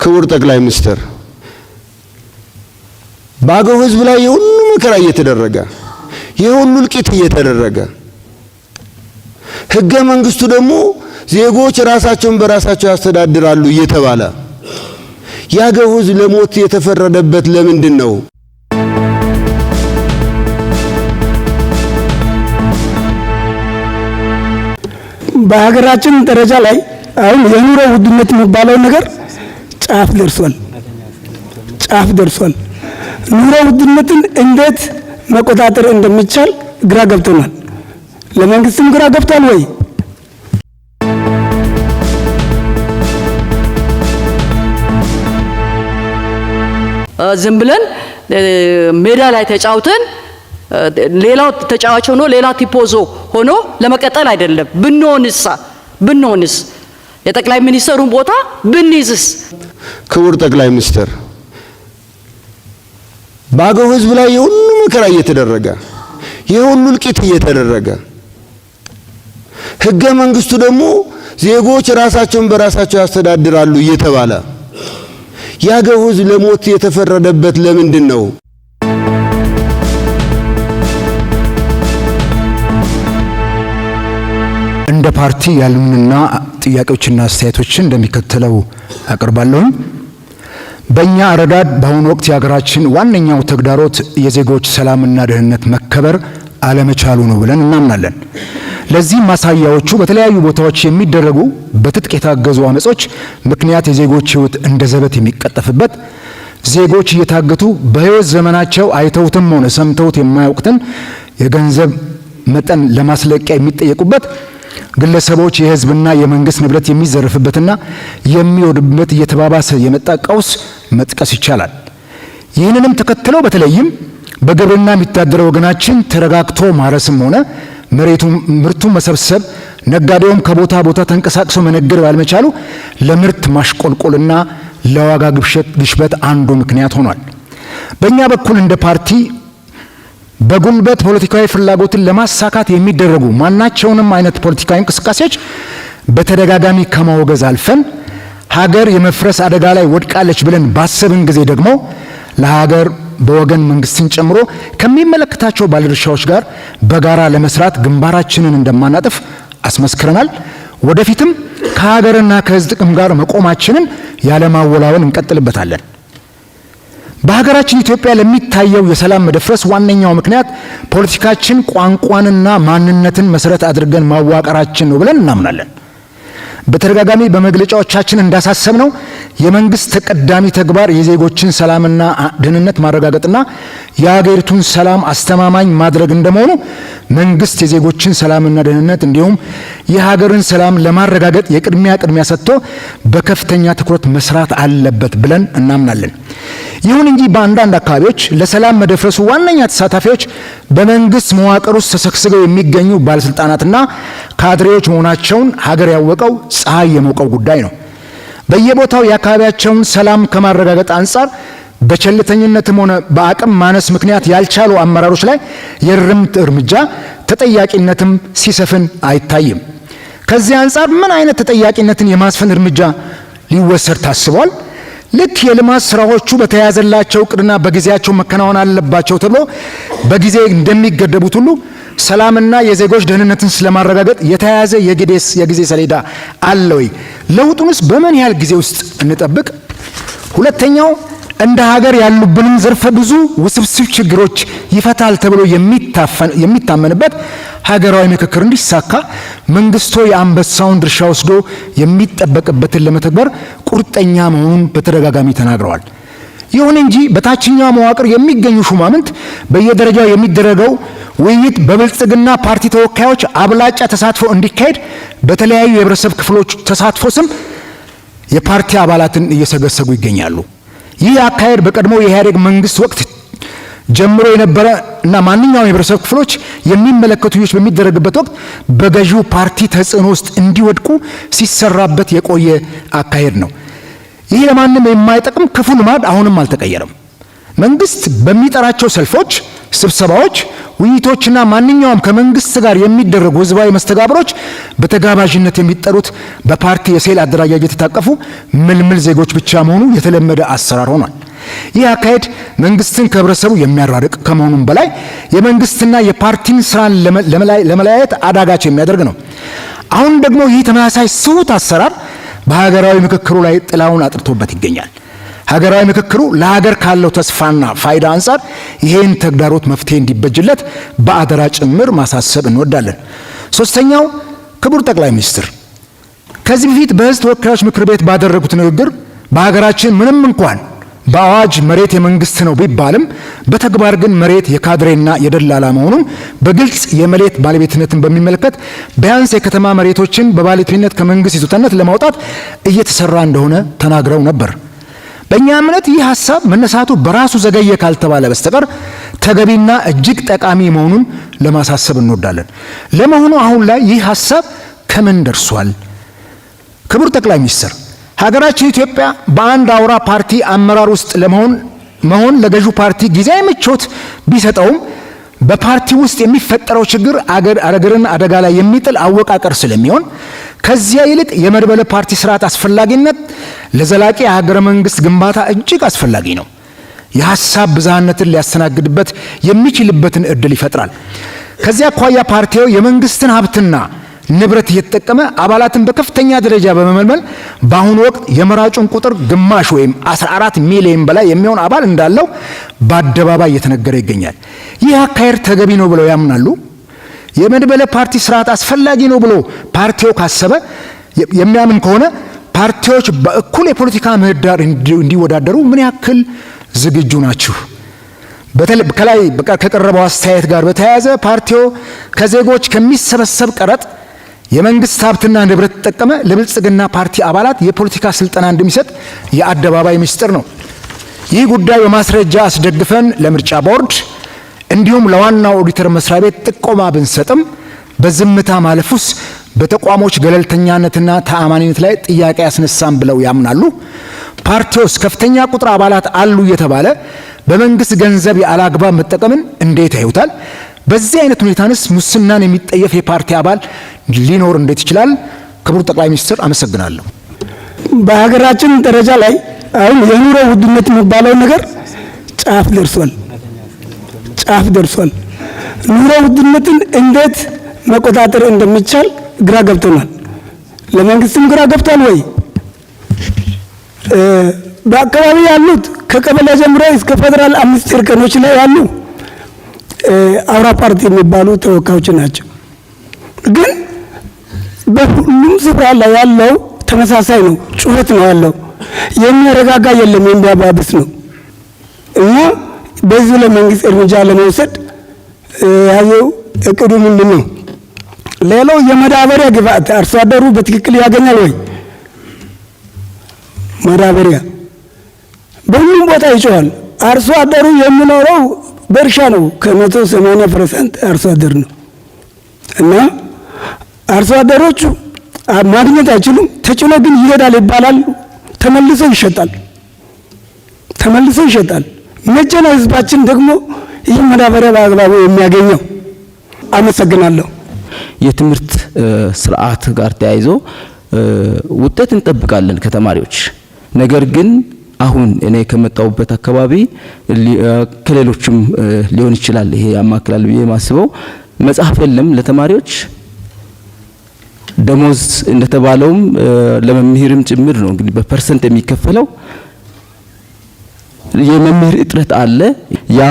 ክቡር ጠቅላይ ሚኒስትር በአገው ህዝብ ላይ የሁሉ መከራ እየተደረገ የሁሉ እልቂት እየተደረገ ህገ መንግስቱ ደግሞ ዜጎች ራሳቸውን በራሳቸው ያስተዳድራሉ እየተባለ የአገው ህዝብ ለሞት የተፈረደበት ለምንድን ነው? በሀገራችን ደረጃ ላይ አሁን የኑሮ ውድነት የሚባለው ነገር ጫፍ ደርሷል። ኑሮ ውድነትን እንዴት መቆጣጠር እንደሚቻል ግራ ገብቶናል። ለመንግስትም ግራ ገብቷል ወይ? ዝም ብለን ሜዳ ላይ ተጫውተን ሌላው ተጫዋች ሆኖ ሌላ ቲፖዞ ሆኖ ለመቀጠል አይደለም። ብንሆንስ የጠቅላይ ሚኒስትሩን ቦታ ብንይዝስ? ክቡር ጠቅላይ ሚኒስትር በአገው ህዝብ ላይ የሁሉ መከራ እየተደረገ የሁሉ እልቂት እየተደረገ ህገ መንግስቱ ደግሞ ዜጎች ራሳቸውን በራሳቸው ያስተዳድራሉ እየተባለ የአገው ህዝብ ለሞት የተፈረደበት ለምንድን ነው? እንደ ፓርቲ ያሉንና ጥያቄዎችና አስተያየቶችን እንደሚከተለው አቀርባለሁ። በእኛ አረዳድ በአሁኑ ወቅት የሀገራችን ዋነኛው ተግዳሮት የዜጎች ሰላምና ደህንነት መከበር አለመቻሉ ነው ብለን እናምናለን። ለዚህም ማሳያዎቹ በተለያዩ ቦታዎች የሚደረጉ በትጥቅ የታገዙ አመጾች ምክንያት የዜጎች ህይወት እንደ ዘበት የሚቀጠፍበት፣ ዜጎች እየታገቱ በህይወት ዘመናቸው አይተውትም ሆነ ሰምተውት የማያውቁትን የገንዘብ መጠን ለማስለቂያ የሚጠየቁበት፣ ግለሰቦች የህዝብና የመንግስት ንብረት የሚዘረፍበትና የሚወድምበት እየተባባሰ የመጣ ቀውስ መጥቀስ ይቻላል። ይህንንም ተከትለው በተለይም በግብርና የሚተዳደረው ወገናችን ተረጋግቶ ማረስም ሆነ ምርቱን መሰብሰብ፣ ነጋዴውም ከቦታ ቦታ ተንቀሳቅሶ መነገድ ባለመቻሉ ለምርት ማሽቆልቆልና ለዋጋ ግሽበት አንዱ ምክንያት ሆኗል። በእኛ በኩል እንደ ፓርቲ በጉልበት ፖለቲካዊ ፍላጎትን ለማሳካት የሚደረጉ ማናቸውንም አይነት ፖለቲካዊ እንቅስቃሴዎች በተደጋጋሚ ከማወገዝ አልፈን ሀገር የመፍረስ አደጋ ላይ ወድቃለች ብለን ባሰብን ጊዜ ደግሞ ለሀገር በወገን መንግስትን ጨምሮ ከሚመለከታቸው ባለድርሻዎች ጋር በጋራ ለመስራት ግንባራችንን እንደማናጥፍ አስመስክረናል። ወደፊትም ከሀገርና ከህዝብ ጥቅም ጋር መቆማችንን ያለማወላወል እንቀጥልበታለን። በሀገራችን ኢትዮጵያ ለሚታየው የሰላም መደፍረስ ዋነኛው ምክንያት ፖለቲካችን ቋንቋንና ማንነትን መሰረት አድርገን ማዋቀራችን ነው ብለን እናምናለን። በተደጋጋሚ በመግለጫዎቻችን እንዳሳሰብነው የመንግስት ተቀዳሚ ተግባር የዜጎችን ሰላምና ደህንነት ማረጋገጥና የሀገሪቱን ሰላም አስተማማኝ ማድረግ እንደመሆኑ መንግስት የዜጎችን ሰላምና ደህንነት እንዲሁም የሀገርን ሰላም ለማረጋገጥ ቅድሚያ ሰጥቶ በከፍተኛ ትኩረት መስራት አለበት ብለን እናምናለን። ይሁን እንጂ በአንዳንድ አካባቢዎች ለሰላም መደፍረሱ ዋነኛ ተሳታፊዎች በመንግስት መዋቅር ውስጥ ተሰግስገው የሚገኙ ባለስልጣናትና ካድሬዎች መሆናቸውን ሀገር ያወቀው ፀሐይ የሞቀው ጉዳይ ነው። በየቦታው የአካባቢያቸውን ሰላም ከማረጋገጥ አንጻር በቸልተኝነትም ሆነ በአቅም ማነስ ምክንያት ያልቻሉ አመራሮች ላይ የእርምት እርምጃ ተጠያቂነትም ሲሰፍን አይታይም። ከዚህ አንጻር ምን አይነት ተጠያቂነትን የማስፈን እርምጃ ሊወሰድ ታስቧል? ልክ የልማት ስራዎቹ በተያዘላቸው እቅድና በጊዜያቸው መከናወን አለባቸው ተብሎ በጊዜ እንደሚገደቡት ሁሉ ሰላምና የዜጎች ደህንነትን ስለማረጋገጥ የተያዘ የጊዜ ሰሌዳ አለ ወይ? ለውጡንስ በምን ያህል ጊዜ ውስጥ እንጠብቅ? ሁለተኛው እንደ ሀገር ያሉብንን ዘርፈ ብዙ ውስብስብ ችግሮች ይፈታል ተብሎ የሚታመንበት ሀገራዊ ምክክር እንዲሳካ መንግስቶ የአንበሳውን ድርሻ ወስዶ የሚጠበቅበትን ለመተግበር ቁርጠኛ መሆኑን በተደጋጋሚ ተናግረዋል። ይሁን እንጂ በታችኛው መዋቅር የሚገኙ ሹማምንት በየደረጃው የሚደረገው ውይይት በብልጽግና ፓርቲ ተወካዮች አብላጫ ተሳትፎ እንዲካሄድ በተለያዩ የህብረተሰብ ክፍሎች ተሳትፎ ስም የፓርቲ አባላትን እየሰገሰጉ ይገኛሉ። ይህ አካሄድ በቀድሞ የኢህአዴግ መንግስት ወቅት ጀምሮ የነበረ እና ማንኛውም የህብረተሰብ ክፍሎች የሚመለከቱ ውይይቶች በሚደረግበት ወቅት በገዢው ፓርቲ ተጽዕኖ ውስጥ እንዲወድቁ ሲሰራበት የቆየ አካሄድ ነው። ይህ ለማንም የማይጠቅም ክፉ ልማድ አሁንም አልተቀየረም። መንግስት በሚጠራቸው ሰልፎች ስብሰባዎች፣ ውይይቶችና ማንኛውም ከመንግስት ጋር የሚደረጉ ህዝባዊ መስተጋብሮች በተጋባዥነት የሚጠሩት በፓርቲ የሴል አደረጃጀት የታቀፉ ምልምል ዜጎች ብቻ መሆኑ የተለመደ አሰራር ሆኗል። ይህ አካሄድ መንግስትን ከህብረተሰቡ የሚያራርቅ ከመሆኑም በላይ የመንግስትና የፓርቲን ስራን ለመለያየት አዳጋች የሚያደርግ ነው። አሁን ደግሞ ይህ ተመሳሳይ ስሁት አሰራር በሀገራዊ ምክክሩ ላይ ጥላውን አጥርቶበት ይገኛል። ሀገራዊ ምክክሩ ለሀገር ካለው ተስፋና ፋይዳ አንጻር ይሄን ተግዳሮት መፍትሄ እንዲበጅለት በአደራ ጭምር ማሳሰብ እንወዳለን። ሶስተኛው ክቡር ጠቅላይ ሚኒስትር ከዚህ በፊት በህዝብ ተወካዮች ምክር ቤት ባደረጉት ንግግር በሀገራችን ምንም እንኳን በአዋጅ መሬት የመንግስት ነው ቢባልም በተግባር ግን መሬት የካድሬና የደላላ መሆኑን በግልጽ የመሬት ባለቤትነትን በሚመለከት ቢያንስ የከተማ መሬቶችን በባለቤትነት ከመንግስት ይዞታነት ለማውጣት እየተሰራ እንደሆነ ተናግረው ነበር። በእኛ እምነት ይህ ሀሳብ መነሳቱ በራሱ ዘገየ ካልተባለ በስተቀር ተገቢና እጅግ ጠቃሚ መሆኑን ለማሳሰብ እንወዳለን። ለመሆኑ አሁን ላይ ይህ ሀሳብ ከምን ደርሷል? ክቡር ጠቅላይ ሚኒስትር ሀገራችን ኢትዮጵያ በአንድ አውራ ፓርቲ አመራር ውስጥ መሆን ለገዢው ፓርቲ ጊዜያዊ ምቾት ቢሰጠውም በፓርቲ ውስጥ የሚፈጠረው ችግር አገርን አደጋ ላይ የሚጥል አወቃቀር ስለሚሆን ከዚያ ይልቅ የመድበለ ፓርቲ ስርዓት አስፈላጊነት ለዘላቂ የሀገረ መንግስት ግንባታ እጅግ አስፈላጊ ነው። የሀሳብ ብዝሃነትን ሊያስተናግድበት የሚችልበትን እድል ይፈጥራል። ከዚያ አኳያ ፓርቲው የመንግስትን ሀብትና ንብረት እየተጠቀመ አባላትን በከፍተኛ ደረጃ በመመልመል በአሁኑ ወቅት የመራጩን ቁጥር ግማሽ ወይም 14 ሚሊዮን በላይ የሚሆን አባል እንዳለው በአደባባይ እየተነገረ ይገኛል። ይህ አካሄድ ተገቢ ነው ብለው ያምናሉ? የመድበለ ፓርቲ ስርዓት አስፈላጊ ነው ብሎ ፓርቲው ካሰበ የሚያምን ከሆነ ፓርቲዎች በእኩል የፖለቲካ ምህዳር እንዲወዳደሩ ምን ያክል ዝግጁ ናችሁ? ከላይ ከቀረበው አስተያየት ጋር በተያያዘ ፓርቲው ከዜጎች ከሚሰበሰብ ቀረጥ የመንግስት ሀብትና ንብረት ተጠቀመ ለብልጽግና ፓርቲ አባላት የፖለቲካ ስልጠና እንደሚሰጥ የአደባባይ ምስጢር ነው። ይህ ጉዳይ በማስረጃ አስደግፈን ለምርጫ ቦርድ እንዲሁም ለዋናው ኦዲተር መስሪያ ቤት ጥቆማ ብንሰጥም በዝምታ ማለፉስ በተቋሞች ገለልተኛነትና ተአማኒነት ላይ ጥያቄ ያስነሳም ብለው ያምናሉ? ፓርቲውስ ከፍተኛ ቁጥር አባላት አሉ እየተባለ በመንግስት ገንዘብ ያላግባብ መጠቀምን እንዴት ያዩታል? በዚህ አይነት ሁኔታንስ ሙስናን የሚጠየፍ የፓርቲ አባል ሊኖር እንዴት ይችላል? ክቡር ጠቅላይ ሚኒስትር አመሰግናለሁ። በሀገራችን ደረጃ ላይ አሁን የኑሮ ውድነት የሚባለው ነገር ጫፍ ደርሷል። ኑሮ ውድነትን እንዴት መቆጣጠር እንደሚቻል ግራ ገብቶናል። ለመንግስትም ግራ ገብቷል ወይ? በአካባቢ ያሉት ከቀበሌ ጀምሮ እስከ ፌደራል 5 እርከኖች ላይ ያሉ አውራ ፓርቲ የሚባሉ ተወካዮች ናቸው። ግን በሁሉም ስፍራ ላይ ያለው ተመሳሳይ ነው፣ ጩኸት ነው ያለው። የሚያረጋጋ የለም፣ የሚያባብስ ነው። እና በዚህ ለመንግስት እርምጃ ለመውሰድ ያለው እቅዱ ምንድን ነው? ሌላው የማዳበሪያ ግብአት አርሶ አደሩ በትክክል ያገኛል ወይ? ማዳበሪያ በሁሉም ቦታ ይጮሃል። አርሶ አደሩ የሚኖረው በእርሻ ነው። ከ180% አርሶ አደር ነው። እና አርሶ አደሮቹ ማግኘት አይችሉም። ተጭኖ ግን ይሄዳል ይባላል። ተመልሶ ይሸጣል። መቼ ነው ህዝባችን ደግሞ ይህ ማዳበሪያ በአግባቡ የሚያገኘው? አመሰግናለሁ። የትምህርት ስርዓት ጋር ተያይዞ ውጤት እንጠብቃለን ከተማሪዎች። ነገር ግን አሁን እኔ ከመጣሁበት አካባቢ ከሌሎችም ሊሆን ይችላል ይሄ ያማክላል ብዬ ማስበው መጽሐፍ የለም ለተማሪዎች። ደሞዝ እንደተባለውም ለመምህርም ጭምር ነው እንግዲህ በፐርሰንት የሚከፈለው። የመምህር እጥረት አለ። ያ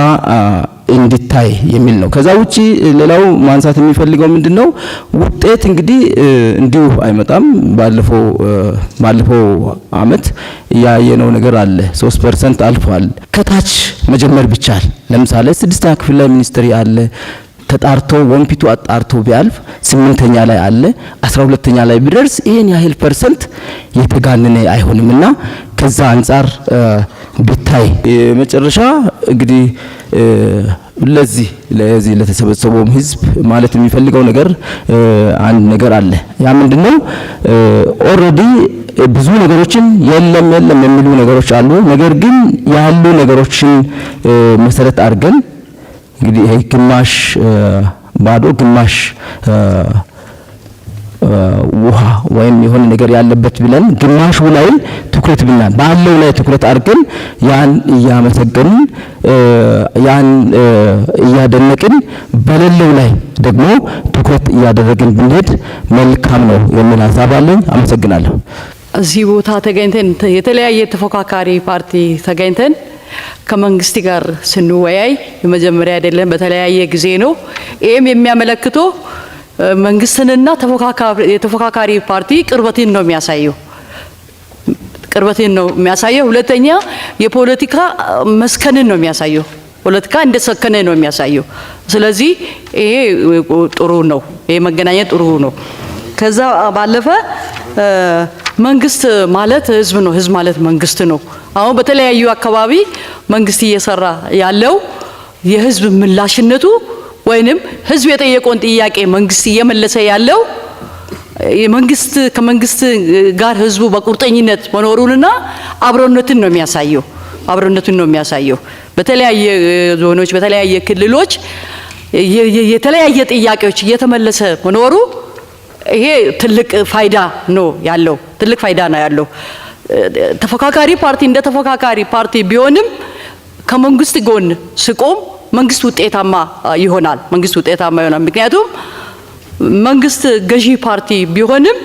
እንዲታይ የሚል ነው። ከዛ ውጪ ሌላው ማንሳት የሚፈልገው ምንድነው ውጤት እንግዲህ እንዲሁ አይመጣም። ባለፈው አመት ያየነው ነገር አለ። 3% አልፏል። ከታች መጀመር ብቻል። ለምሳሌ 6ኛ ክፍል ላይ ሚኒስትሪ አለ ተጣርቶ ወንፊቱ አጣርቶ ቢያልፍ 8ኛ ላይ አለ 12ኛ ላይ ቢደርስ ይሄን ያህል ፐርሰንት የተጋነነ አይሆንምና ከዛ አንፃር ቢታይ መጨረሻ እንግዲህ ለዚህ ለተሰበሰበው ህዝብ ማለት የሚፈልገው ነገር አንድ ነገር አለ። ያ ምንድነው ኦሬዲ ብዙ ነገሮችን የለም የሚሉ ነገሮች አሉ። ነገር ግን ያሉ ነገሮችን መሰረት አድርገን እንግዲህ ይሄ ግማሽ ባዶ ግማሽ ውሃ ወይም የሆነ ነገር ያለበት ብለን ግማሹ ላይ ትኩረት ብናል ባለው ላይ ትኩረት አድርገን ያን እያመሰገንን ያን እያደነቅን በሌለው ላይ ደግሞ ትኩረት እያደረግን ብንሄድ መልካም ነው የሚል ሀሳብ አለኝ። አመሰግናለሁ። እዚህ ቦታ ተገኝተን የተለያየ ተፎካካሪ ፓርቲ ተገኝተን ከመንግስት ጋር ስንወያይ የመጀመሪያ አይደለም፣ በተለያየ ጊዜ ነው። ይሄም የሚያመለክተው መንግስትንና የተፎካካሪ ፓርቲ ቅርበትን ነው የሚያሳየው። ሁለተኛ የፖለቲካ መስከንን ነው የሚያሳየው። ፖለቲካ እንደሰከነ ነው የሚያሳየው። ስለዚህ ይሄ ጥሩ ነው። ይሄ መገናኘት ጥሩ ነው። ከዛ ባለፈ መንግስት ማለት ህዝብ ነው። ህዝብ ማለት መንግስት ነው። አሁን በተለያዩ አካባቢ መንግስት እየሰራ ያለው የህዝብ ምላሽነቱ ወይንም ህዝብ የጠየቀውን ጥያቄ መንግስት እየመለሰ ያለው ከመንግስት ጋር ህዝቡ በቁርጠኝነት መኖሩንና አብሮነትን ነው የሚያሳየው። በተለያየ ዞኖች በተለያየ ክልሎች የተለያየ ጥያቄዎች እየተመለሰ መኖሩ ይሄ ትልቅ ፋይዳ ነው ያለው። ተፎካካሪ ፓርቲ እንደ ተፎካካሪ ፓርቲ ቢሆንም ከመንግስት ጎን ስቆም መንግስት ውጤታማ ይሆናል። ምክንያቱም መንግስት ገዢ ፓርቲ ቢሆንም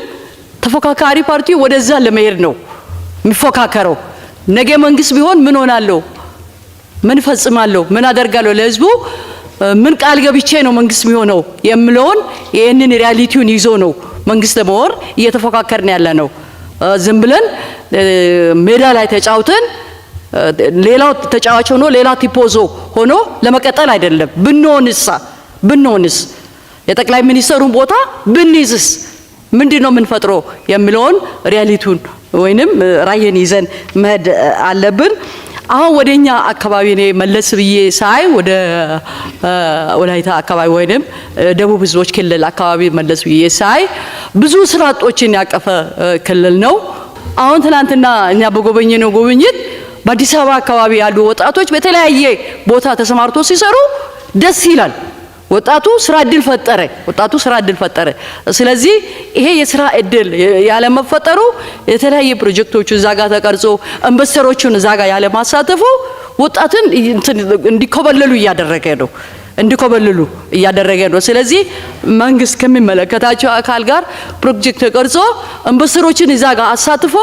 ተፎካካሪ ፓርቲ ወደዛ ለመሄድ ነው የሚፎካከረው። ነገ መንግስት ቢሆን ምን ሆናለሁ፣ ምን ፈጽማለሁ፣ ምን አደርጋለሁ፣ ለህዝቡ ምን ቃል ገብቼ ነው መንግስት የሚሆነው የሚለውን ይሄንን ሪያሊቲውን ይዞ ነው መንግስት ለመሆን እየተፎካከርን ያለ ነው። ዝም ብለን ሜዳ ላይ ተጫውተን ሌላው ተጫዋች ሆኖ ሌላ ቲፖዞ ሆኖ ለመቀጠል አይደለም። ብንሆንስ የጠቅላይ ሚኒስትሩን ቦታ ብንይዝስ ምንድነው የምንፈጥረው የሚለውን ሪያሊቲውን ወይንም ራዕይን ይዘን መሄድ አለብን። አሁን ወደኛ አካባቢ ነው መለስ ብዬ ሳይ ወደ ወላይታ አካባቢ ወይንም ደቡብ ህዝቦች ክልል አካባቢ መለስ ብዬ ሳይ ብዙ ስራ አጦችን ያቀፈ ክልል ነው። አሁን ትናንትና እኛ በጎበኘነው ጉብኝት በአዲስ አበባ አካባቢ ያሉ ወጣቶች በተለያየ ቦታ ተሰማርቶ ሲሰሩ ደስ ይላል። ወጣቱ ስራ እድል ፈጠረ። ስለዚህ ይሄ የስራ እድል ያለ መፈጠሩ የተለያየ ፕሮጀክቶች እዛ ጋር ተቀርጾ ኢንቨስተሮቹን እዛ ጋር ያለ ማሳተፉ ወጣትን እንዲኮበለሉ እያደረገ ነው። ስለዚህ መንግስት ከሚመለከታቸው አካል ጋር ፕሮጀክት ተቀርጾ ኢንቨስተሮችን እዛ ጋር አሳትፎ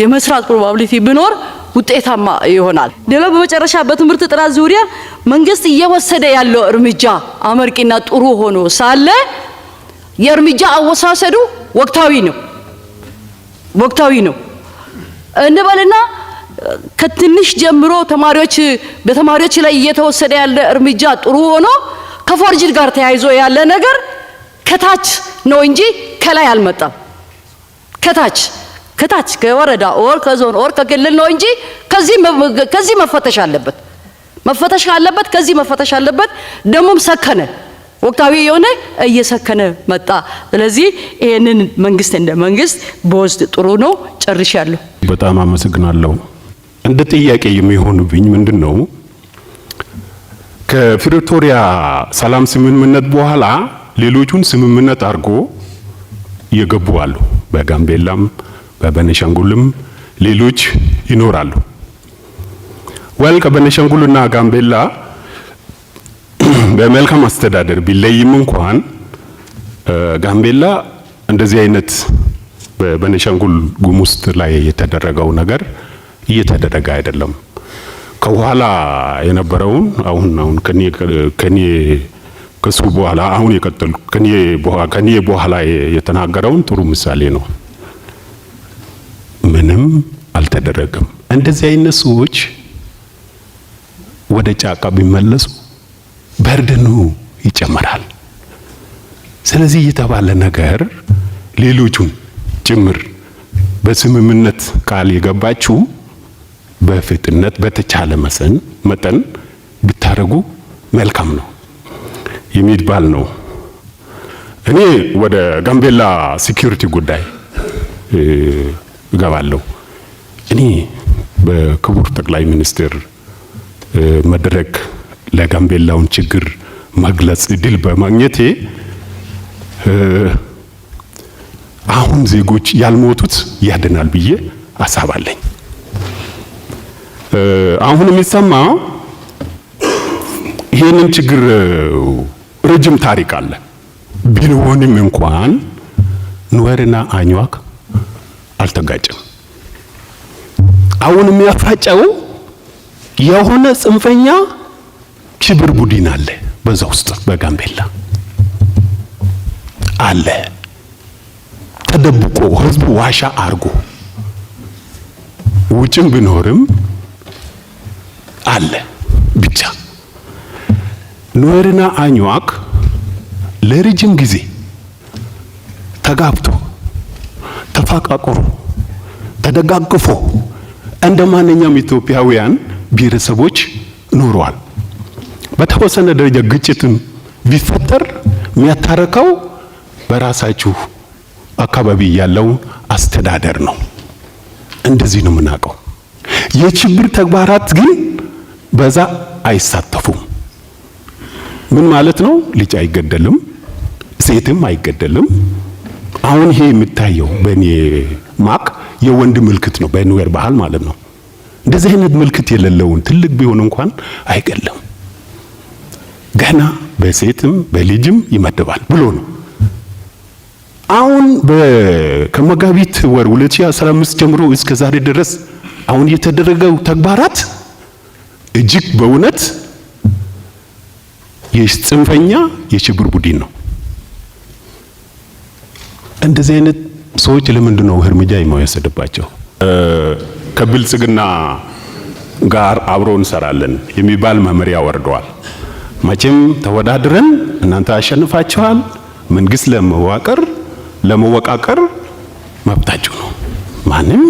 የመስራት ፕሮባቢሊቲ ቢኖር ውጤታማ ይሆናል። ሌላው በመጨረሻ በትምህርት ጥራት ዙሪያ መንግስት እየወሰደ ያለው እርምጃ አመርቂና ጥሩ ሆኖ ሳለ የእርምጃ አወሳሰዱ ወቅታዊ ነው እንበልና ከትንሽ ጀምሮ በተማሪዎች ላይ እየተወሰደ ያለ እርምጃ ጥሩ ሆኖ ከፎርጅድ ጋር ተያይዞ ያለ ነገር ከታች ነው እንጂ ከላይ አልመጣም። ከታች ከወረዳ ኦር ከዞን ኦር ከክልል ነው እንጂ ከዚህ መፈተሽ አለበት። ደሞም ሰከነ፣ ወቅታዊ የሆነ እየሰከነ መጣ። ስለዚህ ይሄንን መንግስት እንደ መንግስት በወስድ ጥሩ ነው። ጨርሻለሁ። በጣም አመሰግናለሁ። እንደ ጥያቄ የሚሆንብኝ ምንድነው ከፕሪቶሪያ ሰላም ስምምነት በኋላ ሌሎቹን ስምምነት አድርጎ የገቡ አሉ። በጋምቤላም በቤኒሻንጉልም ሌሎች ይኖራሉ። ከቤኒሻንጉልና ጋምቤላ በመልካም አስተዳደር ቢለይም እንኳን ጋምቤላ እንደዚህ አይነት በቤኒሻንጉል ጉሙዝ ላይ የተደረገው ነገር እየተደረገ አይደለም። ከኋላ የነበረውን አሁን ከኔ ከሱ በኋላ አሁን የቀጠሉ ከኔ በኋላ የተናገረውን ጥሩ ምሳሌ ነው። ምንም አልተደረገም። እንደዚህ አይነት ሰዎች ወደ ጫካ ቢመለሱ በርድኑ ይጨመራል። ስለዚህ የተባለ ነገር ሌሎቹን ጭምር በስምምነት ቃል የገባችሁ በፍጥነት በተቻለ መጠን ብታረጉ መልካም ነው የሚባል ነው። እኔ ወደ ጋምቤላ ሴኩሪቲ ጉዳይ እገባለሁ። እኔ በክቡር ጠቅላይ ሚኒስትር መድረክ ለጋምቤላውን ችግር መግለጽ እድል በማግኘቴ አሁን ዜጎች ያልሞቱት ያድናል ብዬ አሳባለኝ። አሁን የሚሰማው ይሄንን ችግር ረጅም ታሪክ አለ ቢሆንም እንኳን ኑዌርና አኝዋክ አልተጋጨም። አሁን የሚያፋጨው የሆነ ጽንፈኛ ሽብር ቡድን አለ በዛ ውስጥ በጋምቤላ አለ ተደብቆ ህዝቡ ዋሻ አርጎ ውጭም ቢኖርም አለ ብቻ። ኑዌርና አኝዋክ ለረጅም ጊዜ ተጋብቶ ተፋቃቅሮ ተደጋግፎ እንደ ማንኛውም ኢትዮጵያውያን ብሔረሰቦች ኖረዋል። በተወሰነ ደረጃ ግጭትም ቢፈጠር የሚያታረቀው በራሳችሁ አካባቢ ያለው አስተዳደር ነው። እንደዚህ ነው የምናውቀው። የሽብር ተግባራት ግን በዛ አይሳተፉም። ምን ማለት ነው? ልጅ አይገደልም፣ ሴትም አይገደልም። አሁን ይሄ የሚታየው በእኔ ማቅ የወንድ ምልክት ነው፣ በኑዌር ባህል ማለት ነው። እንደዚህ አይነት ምልክት የሌለውን ትልቅ ቢሆን እንኳን አይገለም፣ ገና በሴትም በልጅም ይመደባል ብሎ ነው። አሁን ከመጋቢት ወር 2015 ጀምሮ እስከ ዛሬ ድረስ አሁን የተደረገው ተግባራት እጅግ በእውነት የጽንፈኛ የሽብር ቡድን ነው። እንደዚህ አይነት ሰዎች ለምንድን ነው እርምጃ የማይወሰድባቸው? ከብልጽግና ጋር አብሮ እንሰራለን የሚባል መመሪያ ወርደዋል። መቼም ተወዳድረን እናንተ አሸንፋችኋል፣ መንግስት ለመወቃቀር መብታችሁ ነው። ማንም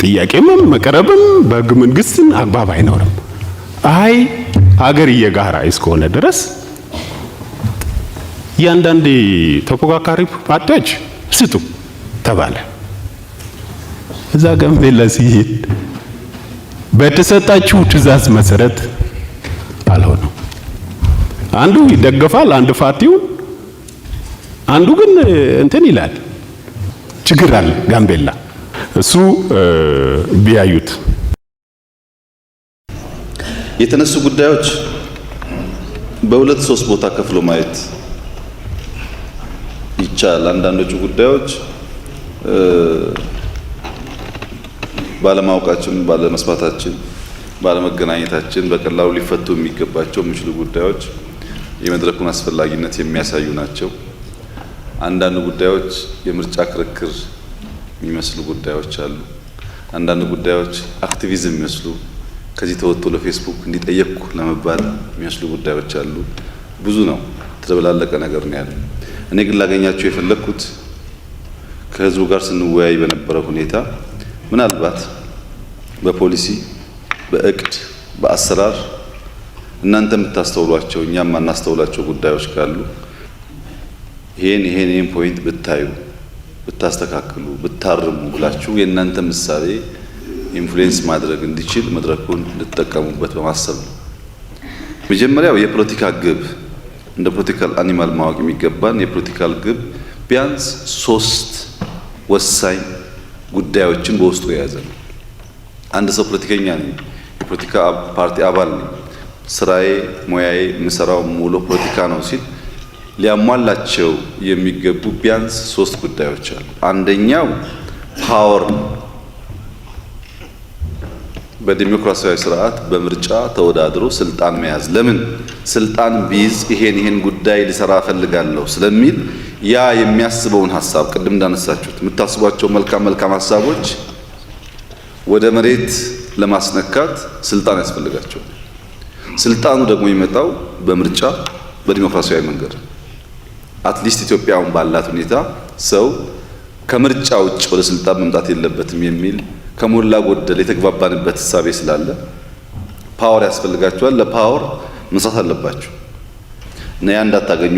ጥያቄም መቀረብም በህገ መንግስትን አግባብ አይኖርም። አይ ሀገር የጋራ እስከሆነ ድረስ ያንዳንድ ተፎካካሪ ፓርቲዎች ስጡ ተባለ። እዛ ጋምቤላ ሲሄድ በተሰጣችሁ ትዕዛዝ መሰረት አልሆነም። አንዱ ይደገፋል አንድ ፓርቲው፣ አንዱ ግን እንትን ይላል። ችግር አለ ጋምቤላ። እሱ ቢያዩት የተነሱ ጉዳዮች በሁለት ሶስት ቦታ ከፍሎ ማየት ይቻላል። አንዳንዶቹ ጉዳዮች ባለማወቃችን፣ ባለመስማታችን፣ ባለመገናኘታችን በቀላሉ ሊፈቱ የሚችሉ ጉዳዮች የመድረኩን አስፈላጊነት የሚያሳዩ ናቸው። አንዳንድ ጉዳዮች የምርጫ ክርክር የሚመስሉ ጉዳዮች አሉ። አንዳንድ ጉዳዮች አክቲቪዝም የሚመስሉ ከዚህ ተወጥቶ ለፌስቡክ እንዲጠየቅኩ ለመባል የሚመስሉ ጉዳዮች አሉ። ብዙ ነው፣ ተደበላለቀ ነገር ነው ያለው። እኔ ግን ላገኛቸው የፈለኩት ከህዝቡ ጋር ስንወያይ በነበረው ሁኔታ ምናልባት በፖሊሲ በእቅድ በአሰራር እናንተ የምታስተውሏቸው እኛም ማናስተውላቸው ጉዳዮች ካሉ ይሄን ፖይንት ብታዩ ብታስተካክሉ ብታርሙ ብላችሁ የእናንተ ምሳሌ ኢንፍሉዌንስ ማድረግ እንዲችል መድረኩን ልትጠቀሙበት በማሰብ ነው። መጀመሪያው የፖለቲካ ግብ እንደ ፖለቲካል አኒማል ማወቅ የሚገባን የፖለቲካል ግብ ቢያንስ 3 ወሳኝ ጉዳዮችን በውስጡ የያዘ ነው። አንድ ሰው ፖለቲከኛ ነኝ፣ የፖለቲካ ፓርቲ አባል ነኝ፣ ስራዬ ሙያዬ የምሰራው ሙሉ ፖለቲካ ነው ሲል ሊያሟላቸው የሚገቡ ቢያንስ 3 ጉዳዮች አሉ። አንደኛው ፓወር ነው። በዲሞክራሲያዊ ስርዓት በምርጫ ተወዳድሮ ስልጣን መያዝ። ለምን ስልጣን ቢይዝ ይሄን ጉዳይ ሊሰራ ፈልጋለሁ ስለሚል ያ የሚያስበውን ሐሳብ ቅድም እንዳነሳችሁት የምታስቧቸው መልካም ሐሳቦች ወደ መሬት ለማስነካት ስልጣን ያስፈልጋቸዋል። ስልጣኑ ደግሞ የሚመጣው በምርጫ በዲሞክራሲያዊ መንገድ። አትሊስት ኢትዮጵያውን ባላት ሁኔታ ሰው ከምርጫ ውጭ ወደ ስልጣን መምጣት የለበትም የሚል ከሞላ ጎደል የተግባባንበት ሐሳቤ ስላለ ፓወር ያስፈልጋቸዋል። ለፓወር መስራት አለባቸው እና ያ እንዳታገኙ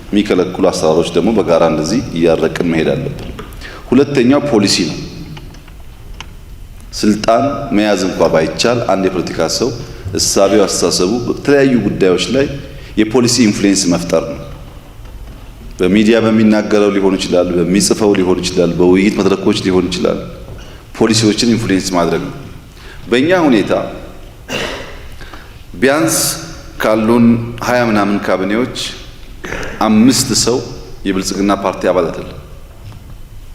የሚከለክሉ አሰራሮች ደግሞ በጋራ እንደዚህ እያረቅን መሄድ አለብን። ሁለተኛው ፖሊሲ ነው። ስልጣን መያዝ እንኳን ባይቻል አንድ የፖለቲካ ሰው እሳቤው፣ አስተሳሰቡ በተለያዩ ጉዳዮች ላይ የፖሊሲ ኢንፍሉዌንስ መፍጠር ነው። በሚዲያ በሚናገረው ሊሆን ይችላል፣ በሚጽፈው ሊሆን ይችላል፣ በውይይት መድረኮች ሊሆን ይችላል። ፖሊሲዎችን ኢንፍሉዌንስ ማድረግ ነው። በእኛ ሁኔታ ቢያንስ ካሉን 20 ምናምን ካቢኔዎች 5 ሰው የብልጽግና ፓርቲ አባል አይደለም።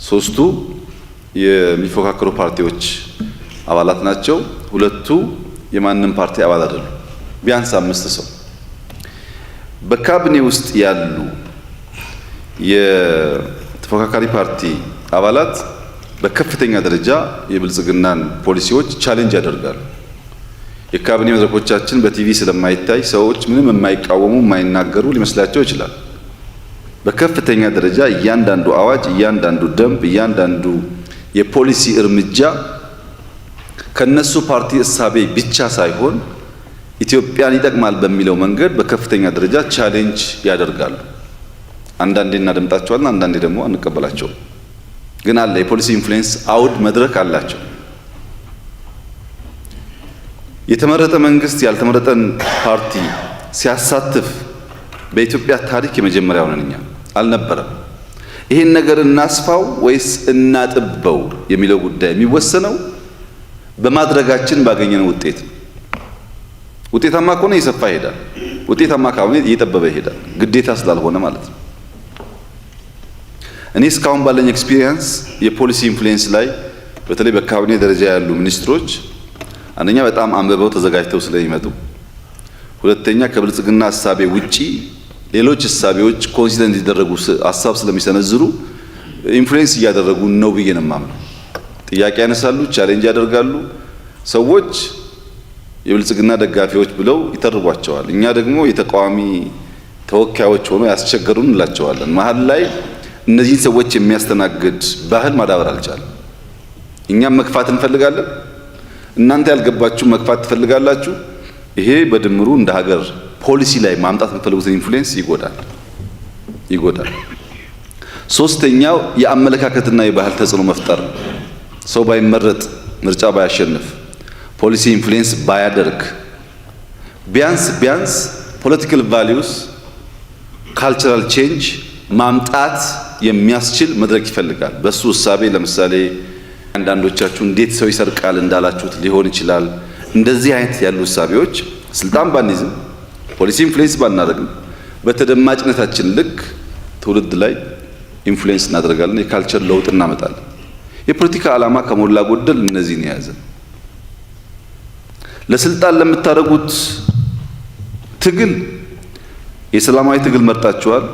3ቱ የሚፎካከሩ ፓርቲዎች አባላት ናቸው። 2ቱ የማንም ፓርቲ አባል አይደሉም። ቢያንስ 5 ሰው በካቢኔ ውስጥ ያሉ የተፎካካሪ ፓርቲ አባላት በከፍተኛ ደረጃ የብልጽግናን ፖሊሲዎች ቻሌንጅ ያደርጋሉ። የካቢኔ መድረኮቻችን በቲቪ ስለማይታይ ሰዎች ምንም የማይቃወሙ የማይናገሩ ሊመስላቸው ይችላል። በከፍተኛ ደረጃ እያንዳንዱ አዋጅ፣ እያንዳንዱ ደንብ፣ እያንዳንዱ የፖሊሲ እርምጃ ከነሱ ፓርቲ እሳቤ ብቻ ሳይሆን ኢትዮጵያን ይጠቅማል በሚለው መንገድ በከፍተኛ ደረጃ ቻሌንጅ ያደርጋሉ። አንዳንዴ እናደምጣቸዋለን፣ አንዳንዴ ደግሞ አንቀበላቸውም። ግን አለ የፖሊሲ ኢንፍሉዌንስ አውድ መድረክ አላቸው። የተመረጠ መንግስት ያልተመረጠን ፓርቲ ሲያሳትፍ በኢትዮጵያ ታሪክ የመጀመሪያው ነን። እኛ አልነበረም። ይሄን ነገር እናስፋው ወይስ እናጥበው የሚለው ጉዳይ የሚወሰነው በማድረጋችን ባገኘነው ውጤት። ውጤታማ ከሆነ እየሰፋ ይሄዳል፣ ውጤታማ ካልሆነ እየጠበበ ይሄዳል። ግዴታ ስላልሆነ ማለት ነው። እኔ እስካሁን ባለኝ ኤክስፒሪየንስ የፖሊሲ ኢንፍሉዌንስ ላይ በተለይ በካቢኔ ደረጃ ያሉ ሚኒስትሮች አንደኛ በጣም አንብበው ተዘጋጅተው ስለሚመጡ፣ ሁለተኛ ከብልጽግና ሐሳቤ ውጪ ሌሎች ሐሳቤዎች ኮንሲደር እንዲደረጉ ሐሳብ ስለሚሰነዝሩ ኢንፍሉዌንስ እያደረጉ ነው ብዬ ነው የማምነው። ጥያቄ ያነሳሉ፣ ቻሌንጅ ያደርጋሉ። ሰዎች የብልጽግና ደጋፊዎች ብለው ይተርቧቸዋል። እኛ ደግሞ የተቃዋሚ ተወካዮች ሆኖ ያስቸገሩን እንላቸዋለን። መሀል ላይ እነዚህን ሰዎች የሚያስተናግድ ባህል ማዳበር አልቻለም። እኛም መግፋት እንፈልጋለን፣ እናንተ ያልገባችሁ መግፋት ትፈልጋላችሁ። ይሄ በድምሩ እንደ ሀገር ፖሊሲ ላይ ማምጣት የምትፈልጉትን ኢንፍሉዌንስ ይጎዳል። ሶስተኛው የአመለካከትና የባህል ተጽዕኖ መፍጠር ነው። ሰው ባይመረጥ፣ ምርጫ ባያሸንፍ፣ ፖሊሲ ኢንፍሉዌንስ ባያደርግ ቢያንስ ፖለቲካል ቫሊዩስ ካልቸራል ቼንጅ ማምጣት የሚያስችል መድረክ ይፈልጋል። በሱ እሳቤ ለምሳሌ አንዳንዶቻችሁ እንዴት ሰው ይሰርቃል እንዳላችሁት ሊሆን ይችላል። እንደዚህ አይነት ያሉ እሳቤዎች ስልጣን ባንይዝም ፖሊሲ ኢንፍሉዌንስ ባናደርግም በተደማጭነታችን ልክ ትውልድ ላይ ኢንፍሉዌንስ እናደርጋለን። የካልቸር ለውጥ እናመጣለን። የፖለቲካ ዓላማ ከሞላ ጎደል እነዚህን የያዘ ለስልጣን ለምታደርጉት ትግል የሰላማዊ ትግል መርጣችኋል።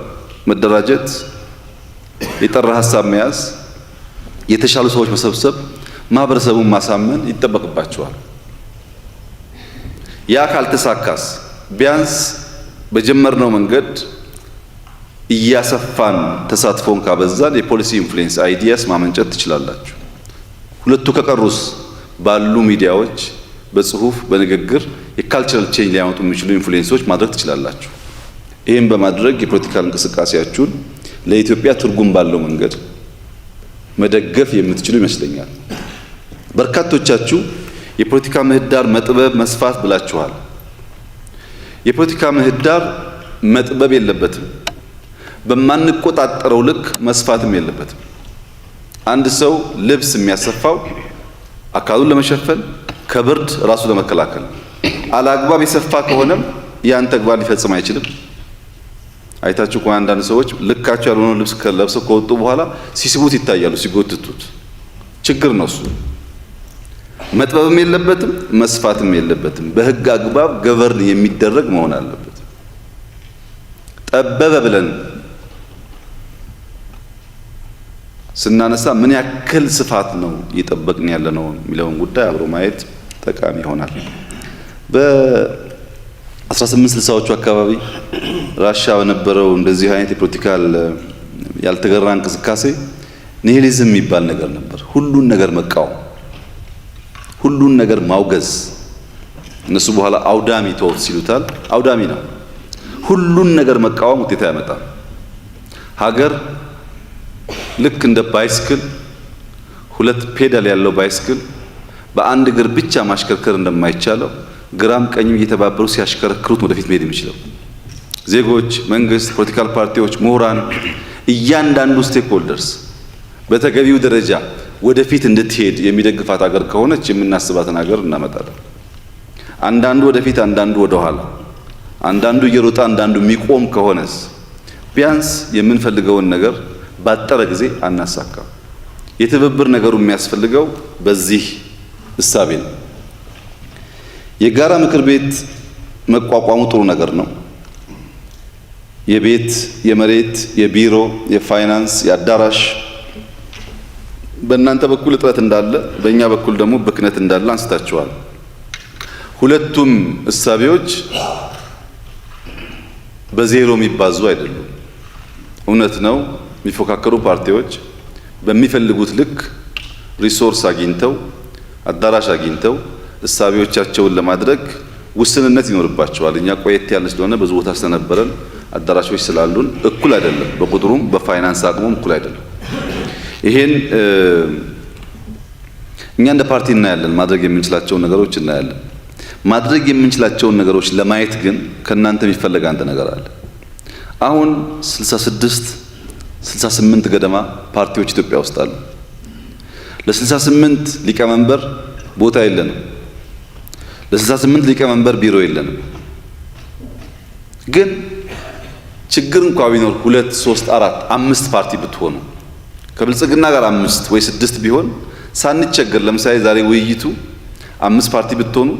መደራጀት፣ የጠራ ሀሳብ መያዝ፣ የተሻሉ ሰዎች መሰብሰብ፣ ማህበረሰቡን ማሳመን ይጠበቅባቸዋል። ያ ካልተሳካስ ቢያንስ በጀመርነው መንገድ እያሰፋን ተሳትፎን ካበዛን የፖሊሲ ኢንፍሉዌንስ አይዲያስ ማመንጨት ትችላላችሁ። ሁለቱ ከቀሩስ ባሉ ሚዲያዎች በጽሁፍ በንግግር የካልቸራል ቼንጅ ሊያመጡ የሚችሉ ኢንፍሉዌንሶች ማድረግ ትችላላችሁ። ይህም በማድረግ የፖለቲካል እንቅስቃሴያችሁን ለኢትዮጵያ ትርጉም ባለው መንገድ መደገፍ የምትችሉ ይመስለኛል። በርካቶቻችሁ የፖለቲካ ምህዳር መጥበብ መስፋት ብላችኋል። የፖለቲካ ምህዳር መጥበብ የለበትም፣ በማንቆጣጠረው ልክ መስፋትም የለበትም። አንድ ሰው ልብስ የሚያሰፋው አካሉን ለመሸፈን ከብርድ ራሱ ለመከላከል፣ አላግባብ የሰፋ ከሆነም ያን ተግባር ሊፈጽም አይችልም። አይታችሁ ከሆነ አንዳንድ ሰዎች ልካቸው ያልሆነ ልብስ ለብሰው ከወጡ በኋላ ሲስቡት ይታያሉ፣ ሲጎትቱት። ችግር ነው እሱ። መጥበብም የለበትም መስፋትም የለበትም። በህግ አግባብ ገቨርን የሚደረግ መሆን አለበት። ጠበበ ብለን ስናነሳ ምን ያክል ስፋት ነው እየጠበቅን ያለ ነው የሚለውን ጉዳይ አብሮ ማየት ጠቃሚ ይሆናል። በ1860ዎቹ አካባቢ ራሻ በነበረው እንደዚህ አይነት የፖለቲካል ያልተገራ እንቅስቃሴ ኒሂሊዝም የሚባል ነገር ነበር። ሁሉን ነገር መቃወም፣ ሁሉን ነገር ማውገዝ። እነሱ በኋላ አውዳሚ ተውት ሲሉታል። አውዳሚ ነው። ሁሉን ነገር መቃወም ውጤት አያመጣም። ሀገር ልክ እንደ ባይስክል፣ ሁለት ፔዳል ያለው ባይስክል በአንድ እግር ብቻ ማሽከርከር እንደማይቻለው ግራም ቀኝም እየተባበሩ ሲያሽከረክሩት ወደፊት መሄድ የሚችለው። ዜጎች፣ መንግስት፣ ፖለቲካል ፓርቲዎች፣ ምሁራን፣ እያንዳንዱ ስቴክሆልደርስ በተገቢው ደረጃ ወደፊት እንድትሄድ የሚደግፋት ሀገር ከሆነች የምናስባትን ሀገር እናመጣለን። አንዳንዱ ወደፊት፣ አንዳንዱ ወደ ኋላ፣ አንዳንዱ እየሮጠ አንዳንዱ የሚቆም ከሆነስ ቢያንስ የምንፈልገውን ነገር ባጠረ ጊዜ አናሳካም። የትብብር ነገሩ የሚያስፈልገው በዚህ እሳቤ ነው። የጋራ ምክር ቤት መቋቋሙ ጥሩ ነገር ነው። የቤት፣ የመሬት፣ የቢሮ፣ የፋይናንስ፣ የአዳራሽ በእናንተ በኩል እጥረት እንዳለ በእኛ በኩል ደግሞ ብክነት እንዳለ አንስታችኋል። ሁለቱም እሳቤዎች በዜሮ የሚባዙ አይደሉም። እውነት ነው። የሚፎካከሩ ፓርቲዎች በሚፈልጉት ልክ ሪሶርስ አግኝተው አዳራሽ አግኝተው እሳቤዎቻቸውን ለማድረግ ውስንነት ይኖርባቸዋል። እኛ ቆየት ያለ ስለሆነ ብዙ ቦታ ስለነበረን አዳራሾች ስላሉን እኩል አይደለም፣ በቁጥሩም በፋይናንስ አቅሙም እኩል አይደለም። ይሄን እኛ እንደ ፓርቲ እናያለን፣ ማድረግ የምንችላቸውን ነገሮች እናያለን። ማድረግ የምንችላቸውን ነገሮች ለማየት ግን ከእናንተ የሚፈለግ አንድ ነገር አለ። አሁን 68 ገደማ ፓርቲዎች ኢትዮጵያ ውስጥ አሉ። ለ68 ሊቀመንበር ቦታ የለንም። ለ68 ሊቀመንበር ቢሮ የለንም። ግን ችግር እንኳን ቢኖር 2፣ 3፣ 4፣ 5 ፓርቲ ብትሆኑ ከብልጽግና ጋር 5 ወይ 6 ቢሆን ሳንቸገር፣ ለምሳሌ ዛሬ ውይይቱ 5 ፓርቲ ብትሆኑ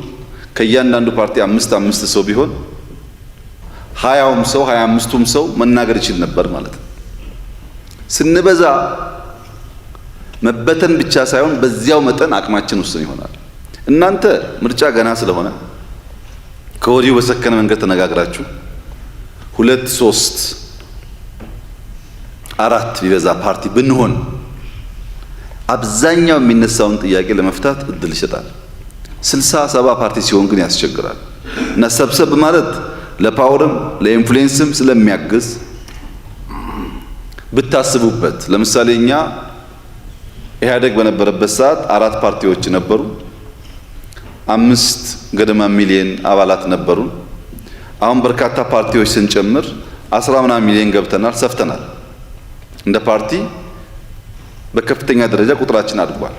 ከእያንዳንዱ ፓርቲ 5 ሰው ቢሆን 20ውም ሰው 25ቱም ሰው መናገር ይችል ነበር ማለት ነው። ስንበዛ መበተን ብቻ ሳይሆን በዚያው መጠን አቅማችን ውስን ይሆናል። እናንተ ምርጫ ገና ስለሆነ ከወዲሁ በሰከነ መንገድ ተነጋግራችሁ 2፣ 3፣ 4 ቢበዛ ፓርቲ ብንሆን አብዛኛው የሚነሳውን ጥያቄ ለመፍታት እድል ይሰጣል። 60፣ 70 ፓርቲ ሲሆን ግን ያስቸግራል። እና ሰብሰብ ማለት ለፓወርም ለኢንፍሉዌንስም ስለሚያግዝ ብታስቡበት። ለምሳሌ እኛ ኢህአዴግ በነበረበት ሰዓት 4 ፓርቲዎች ነበሩ። 5 ገደማ ሚሊዮን አባላት ነበሩ። አሁን በርካታ ፓርቲዎች ስንጨምር 10 ምናምን ሚሊዮን ገብተናል፣ ሰፍተናል። እንደ ፓርቲ በከፍተኛ ደረጃ ቁጥራችን አድጓል።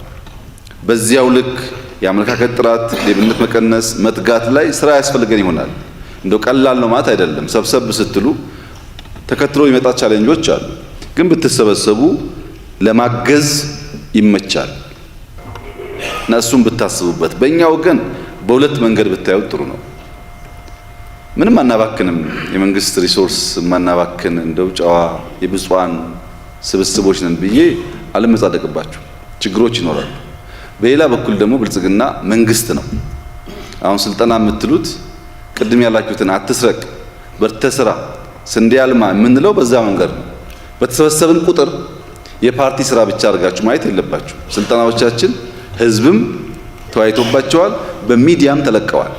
በዚያው ልክ የአመለካከት ጥራት፣ ሌብነት መቀነስ፣ መትጋት ላይ ስራ ያስፈልገን ይሆናል። እንደው ቀላል ነው ማለት አይደለም። ሰብሰብ ስትሉ ተከትሎ የሚመጣ ቻሌንጆች አሉ። ግን ብትሰበሰቡ ለማገዝ ይመቻል እና እሱን ብታስቡበት። በእኛ ወገን በሁለት መንገድ ብታዩት ጥሩ ነው። ምንም አናባክንም፣ የመንግስት ሪሶርስ ማናባክን እንደው ጨዋ የብፁዓን ስብስቦች ነን ብዬ አልመጻደቅባችሁ። ችግሮች ይኖራሉ። በሌላ በኩል ደግሞ ብልጽግና መንግስት ነው። አሁን ስልጠና የምትሉት ቅድም ያላችሁትን አትስረቅ፣ በርተህ ስራ፣ ስንዴ አልማ የምንለው በዛ መንገድ ነው። በተሰበሰብን ቁጥር የፓርቲ ስራ ብቻ አድርጋችሁ ማየት የለባችሁ። ስልጠናዎቻችን ህዝብም ተወያይቶባቸዋል፣ በሚዲያም ተለቀዋል።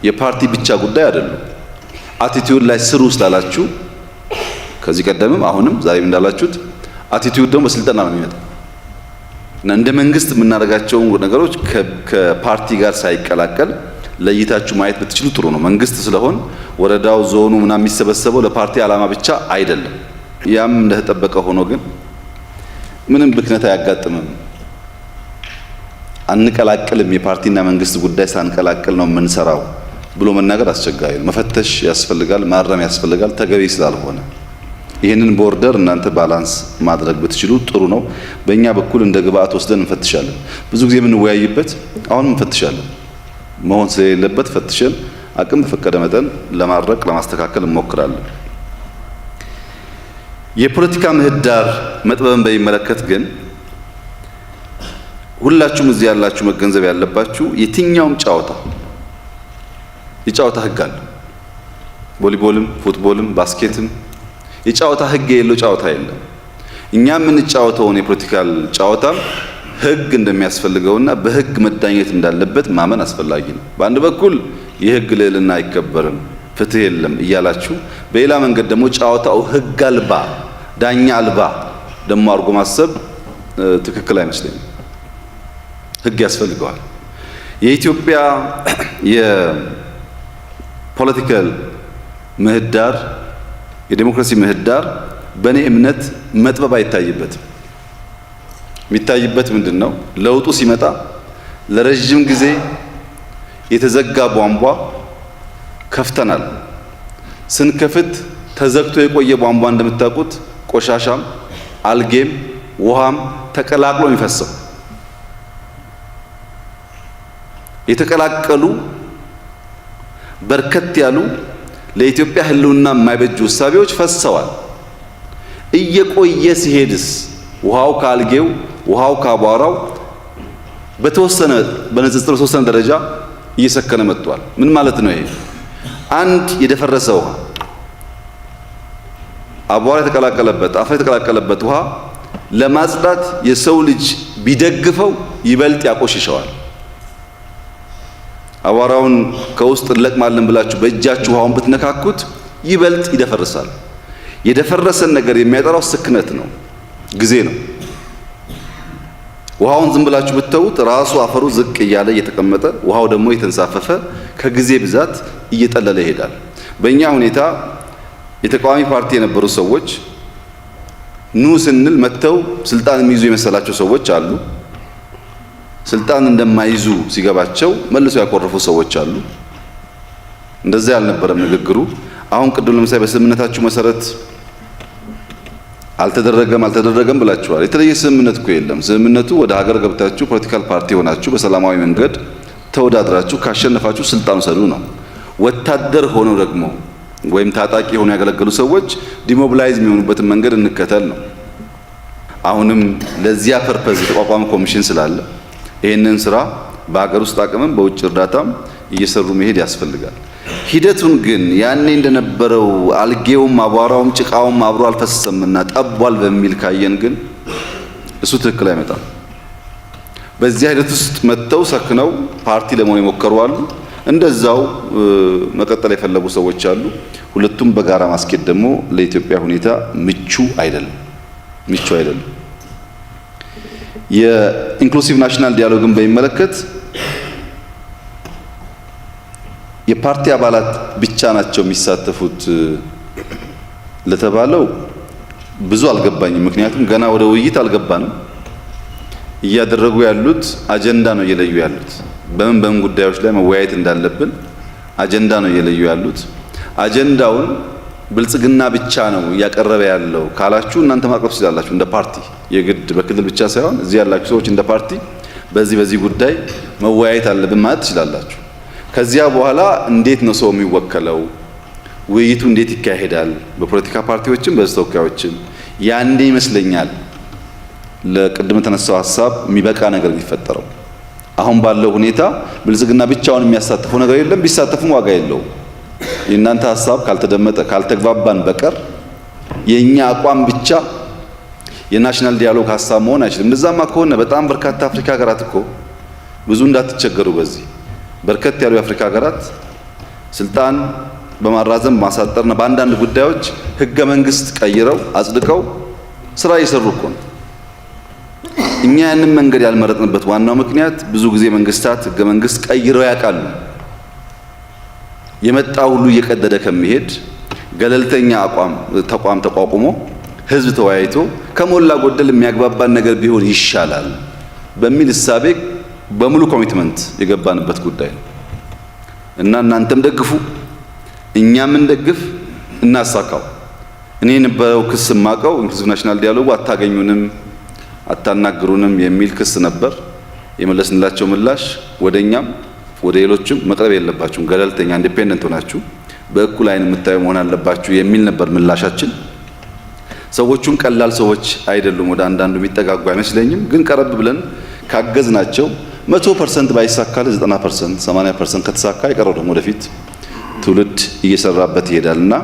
የፓርቲ ብቻ ጉዳይ አይደለም። አቲቲዩድ ላይ ስሩ ስላላችሁ ከዚህ ቀደምም አሁንም ዛሬም እንዳላችሁት አቲቲዩድ ደግሞ በስልጠና ነው የሚመጣው እና እንደ መንግስት የምናደርጋቸው ነገሮች ከፓርቲ ጋር ሳይቀላቀል ለይታችሁ ማየት ብትችሉ ጥሩ ነው። መንግስት ስለሆን ወረዳው፣ ዞኑ ምናምን የሚሰበሰበው ለፓርቲ ዓላማ ብቻ አይደለም። ያም እንደተጠበቀ ሆኖ ግን ምንም ብክነት አያጋጥምም። አንቀላቅልም፣ የፓርቲና መንግስት ጉዳይ ሳንቀላቅል ነው የምንሰራው ብሎ መናገር አስቸጋሪ ነው። መፈተሽ ያስፈልጋል፣ ማረም ያስፈልጋል፣ ተገቢ ስላልሆነ ይህንን ቦርደር እናንተ ባላንስ ማድረግ ብትችሉ ጥሩ ነው። በእኛ በኩል እንደ ግብአት ወስደን እንፈትሻለን። ብዙ ጊዜ የምንወያይበት አሁንም እንፈትሻለን። መሆን ስለሌለበት ፈትሸን አቅም በፈቀደ መጠን ለማድረግ ለማስተካከል እንሞክራለን። የፖለቲካ ምህዳር መጥበብን በሚመለከት ግን ሁላችሁም እዚህ ያላችሁ መገንዘብ ያለባችሁ የትኛውም ጨዋታ የጨዋታ ህግ አለ። ቮሊቦልም፣ ፉትቦልም፣ ባስኬትም የጨዋታ ህግ የሌለው ጨዋታ የለም። እኛ የምንጫወተውን የፖለቲካል ጨዋታ ህግ እንደሚያስፈልገውና በህግ መዳኘት እንዳለበት ማመን አስፈላጊ ነው። በአንድ በኩል የህግ ልዕልና አይከበርም፣ ፍትህ የለም እያላችሁ፣ በሌላ መንገድ ደግሞ ጨዋታው ህግ አልባ ዳኛ አልባ ደግሞ አድርጎ ማሰብ ትክክል አይመስለኝም። ህግ ያስፈልገዋል። የኢትዮጵያ የፖለቲካል ምህዳር የዲሞክራሲ ምህዳር በእኔ እምነት መጥበብ አይታይበትም። የሚታይበት ምንድን ነው? ለውጡ ሲመጣ ለረጅም ጊዜ የተዘጋ ቧንቧ ከፍተናል። ስንከፍት ተዘግቶ የቆየ ቧንቧ እንደምታውቁት ቆሻሻም አልጌም ውሃም ተቀላቅሎ የሚፈሰው የተቀላቀሉ በርከት ያሉ ለኢትዮጵያ ሕልውና የማይበጁ እሳቤዎች ፈሰዋል። እየቆየ ሲሄድስ ውሃው ከአልጌው ውሃው ከአቧራው በተወሰነ በንጽጽር በተወሰነ ደረጃ እየሰከነ መጥቷል። ምን ማለት ነው? ይሄ አንድ የደፈረሰ ውሃ አቧራ የተቀላቀለበት አፈር የተቀላቀለበት ውሃ ለማጽዳት የሰው ልጅ ቢደግፈው ይበልጥ ያቆሽሸዋል። አቧራውን ከውስጥ እንለቅማለን ብላችሁ በእጃችሁ ውሃውን ብትነካኩት ይበልጥ ይደፈርሳል። የደፈረሰን ነገር የሚያጠራው ስክነት ነው፣ ጊዜ ነው። ውሃውን ዝም ብላችሁ ብትተውት ራሱ አፈሩ ዝቅ እያለ እየተቀመጠ ውሃው ደግሞ እየተንሳፈፈ ከጊዜ ብዛት እየጠለለ ይሄዳል። በእኛ ሁኔታ የተቃዋሚ ፓርቲ የነበሩ ሰዎች ኑ ስንል መጥተው ስልጣን የሚይዙ የመሰላቸው ሰዎች አሉ። ስልጣን እንደማይዙ ሲገባቸው መልሰው ያኮረፉ ሰዎች አሉ። እንደዛ ያልነበረም ንግግሩ። አሁን ቅድም ለምሳሌ በስምምነታችሁ መሰረት አልተደረገም ብላችኋል። የተለየ ስምምነት እኮ የለም። ስምምነቱ ወደ ሀገር ገብታችሁ ፖለቲካል ፓርቲ ሆናችሁ በሰላማዊ መንገድ ተወዳድራችሁ ካሸነፋችሁ ስልጣን ሰዱ ነው። ወታደር ሆነው ደግሞ ወይም ታጣቂ ሆነው ያገለገሉ ሰዎች ዲሞቢላይዝ የሚሆኑበትን መንገድ እንከተል ነው። አሁንም ለዚያ ፐርፐዝ የተቋቋመ ኮሚሽን ስላለ ይህንን ስራ በሀገር ውስጥ አቅምም በውጭ እርዳታም እየሰሩ መሄድ ያስፈልጋል። ሂደቱን ግን ያኔ እንደነበረው አልጌውም አቧራውም ጭቃውም አብሮ አልፈሰሰምና ጠቧል በሚል ካየን ግን እሱ ትክክል አይመጣም። በዚያ ሂደት ውስጥ መጥተው ሰክነው ፓርቲ ለመሆን የሞከሩ አሉ። እንደዛው መቀጠል የፈለጉ ሰዎች አሉ። ሁለቱም በጋራ ማስኬድ ደግሞ ለኢትዮጵያ ሁኔታ ምቹ አይደለም። የኢንክሉሲቭ ናሽናል ዲያሎግን በሚመለከት የፓርቲ አባላት ብቻ ናቸው የሚሳተፉት ለተባለው ብዙ አልገባኝም። ምክንያቱም ገና ወደ ውይይት አልገባንም። እያደረጉ ያሉት አጀንዳ ነው እየለዩ ያሉት። በምን ጉዳዮች ላይ መወያየት እንዳለብን አጀንዳ ነው እየለዩ ያሉት። አጀንዳውን ብልጽግና ብቻ ነው እያቀረበ ያለው ካላችሁ እናንተ ማቅረብ ትችላላችሁ። እንደ ፓርቲ የግድ በክልል ብቻ ሳይሆን እዚህ ያላችሁ ሰዎች እንደ ፓርቲ በዚህ ጉዳይ መወያየት አለብን ማለት ትችላላችሁ። ከዚያ በኋላ እንዴት ነው ሰው የሚወከለው? ውይይቱ እንዴት ይካሄዳል? በፖለቲካ ፓርቲዎችም በሕዝብ ተወካዮችም ያንዴ ይመስለኛል ለቅድም የተነሳው ሀሳብ የሚበቃ ነገር የሚፈጠረው። አሁን ባለው ሁኔታ ብልጽግና ብቻውን የሚያሳትፈው ነገር የለም። ቢሳተፉም ዋጋ የለውም። የእናንተ ሀሳብ ካልተደመጠ ካልተግባባን በቀር የኛ አቋም ብቻ የናሽናል ዲያሎግ ሀሳብ መሆን አይችልም። እንደዛማ ከሆነ በጣም በርካታ አፍሪካ ሀገራት እኮ ብዙ እንዳትቸገሩ፣ በዚህ በርከት ያሉ የአፍሪካ ሀገራት ስልጣን በማራዘም ማሳጠርና በአንዳንድ ጉዳዮች ህገ መንግስት ቀይረው አጽድቀው ስራ እየሰሩ እኮ ነው። እኛ ያንን መንገድ ያልመረጥንበት ዋናው ምክንያት ብዙ ጊዜ መንግስታት ህገ መንግስት ቀይረው ያውቃሉ። የመጣ ሁሉ እየቀደደ ከሚሄድ ገለልተኛ ተቋም ተቋቁሞ ህዝብ ተወያይቶ ከሞላ ጎደል የሚያግባባን ነገር ቢሆን ይሻላል በሚል እሳቤ በሙሉ ኮሚትመንት የገባንበት ጉዳይ ነው እና እናንተም ደግፉ፣ እኛም እንደግፍ፣ እናሳካው። እኔ የነበረው ክስ ማቀው ኢንክሉሲቭ ናሽናል ዲያሎግ አታገኙንም፣ አታናግሩንም የሚል ክስ ነበር። የመለስንላቸው ምላሽ ወደኛም ወደ ሌሎችም መቅረብ የለባችሁም፣ ገለልተኛ ኢንዲፔንደንት ሆናችሁ በእኩል አይን የምታዩ መሆን አለባችሁ የሚል ነበር ምላሻችን። ሰዎቹም ቀላል ሰዎች አይደሉም። ወደ አንዳንዱ የሚጠጋጉ አይመስለኝም። ግን ቀረብ ብለን ካገዝናቸው 100% ባይሳካል 90% 80% ከተሳካ የቀረው ደግሞ ወደፊት ትውልድ እየሰራበት ይሄዳልና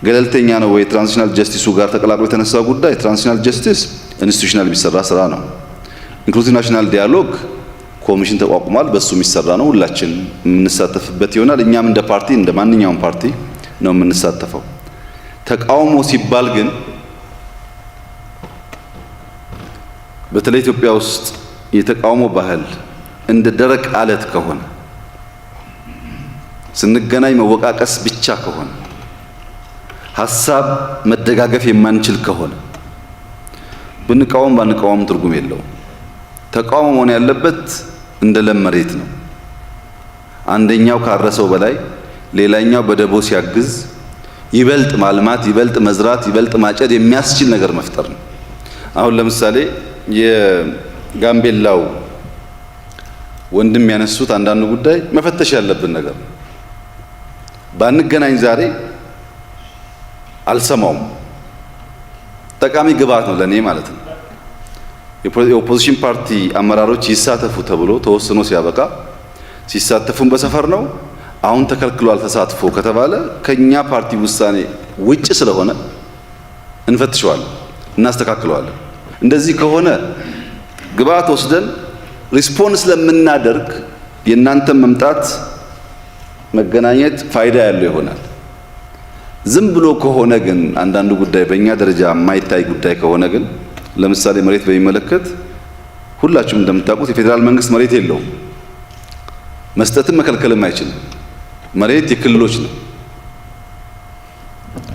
ገለልተኛ ነው ወይ? ትራንዚሽናል ጀስቲሱ ጋር ተቀላቅሎ የተነሳው ጉዳይ ትራንዚሽናል ጀስቲስ ኢንስቲትዩሽናል የሚሰራ ስራ ነው። ኢንክሉሲቭ ናሽናል ዲያሎግ ኮሚሽን ተቋቁሟል። በሱ የሚሰራ ነው። ሁላችን የምንሳተፍበት ይሆናል። እኛም እንደ ፓርቲ እንደ ማንኛውም ፓርቲ ነው የምንሳተፈው። ተቃውሞ ሲባል ግን በተለይ ኢትዮጵያ ውስጥ የተቃውሞ ባህል እንደ ደረቅ አለት ከሆነ ስንገናኝ መወቃቀስ ብቻ ከሆነ ሐሳብ መደጋገፍ የማንችል ከሆነ ብንቃወም ባንቃወም ትርጉም የለውም። ተቃውሞ መሆን ያለበት እንደ ለም መሬት ነው። አንደኛው ካረሰው በላይ ሌላኛው በደቦ ሲያግዝ ይበልጥ ማልማት፣ ይበልጥ መዝራት፣ ይበልጥ ማጨድ የሚያስችል ነገር መፍጠር ነው። አሁን ለምሳሌ የጋምቤላው ወንድም ያነሱት አንዳንዱ ጉዳይ መፈተሽ ያለብን ነገር ነው። ባንገናኝ ዛሬ አልሰማውም። ጠቃሚ ግብዓት ነው ለኔ ማለት ነው። የኦፖዚሽን ፓርቲ አመራሮች ይሳተፉ ተብሎ ተወስኖ ሲያበቃ ሲሳተፉን በሰፈር ነው። አሁን ተከልክሏል ተሳትፎ ከተባለ ከኛ ፓርቲ ውሳኔ ውጭ ስለሆነ እንፈትሸዋለን፣ እናስተካክለዋለን። እንደዚህ ከሆነ ግብዓት ወስደን ሪስፖንስ ለምናደርግ የእናንተን መምጣት መገናኘት ፋይዳ ያለው ይሆናል። ዝም ብሎ ከሆነ ግን አንዳንዱ ጉዳይ በእኛ ደረጃ የማይታይ ጉዳይ ከሆነ ግን ለምሳሌ መሬት በሚመለከት ሁላችሁም እንደምታውቁት የፌዴራል መንግስት መሬት የለውም፣ መስጠትም መከልከልም አይችልም። መሬት የክልሎች ነው።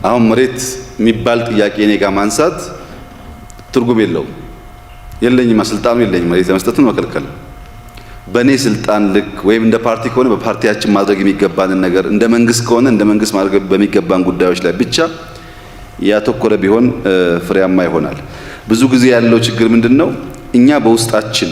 አሁን መሬት የሚባል ጥያቄ እኔ ጋር ማንሳት ትርጉም የለውም። የለኝም፣ ስልጣኑ የለኝም መሬት ለመስጠትም መከልከል። በእኔ ስልጣን ልክ ወይም እንደ ፓርቲ ከሆነ በፓርቲያችን ማድረግ የሚገባንን ነገር፣ እንደ መንግስት ከሆነ እንደ መንግስት ማድረግ በሚገባን ጉዳዮች ላይ ብቻ ያተኮረ ቢሆን ፍሬያማ ይሆናል። ብዙ ጊዜ ያለው ችግር ምንድነው? እኛ በውስጣችን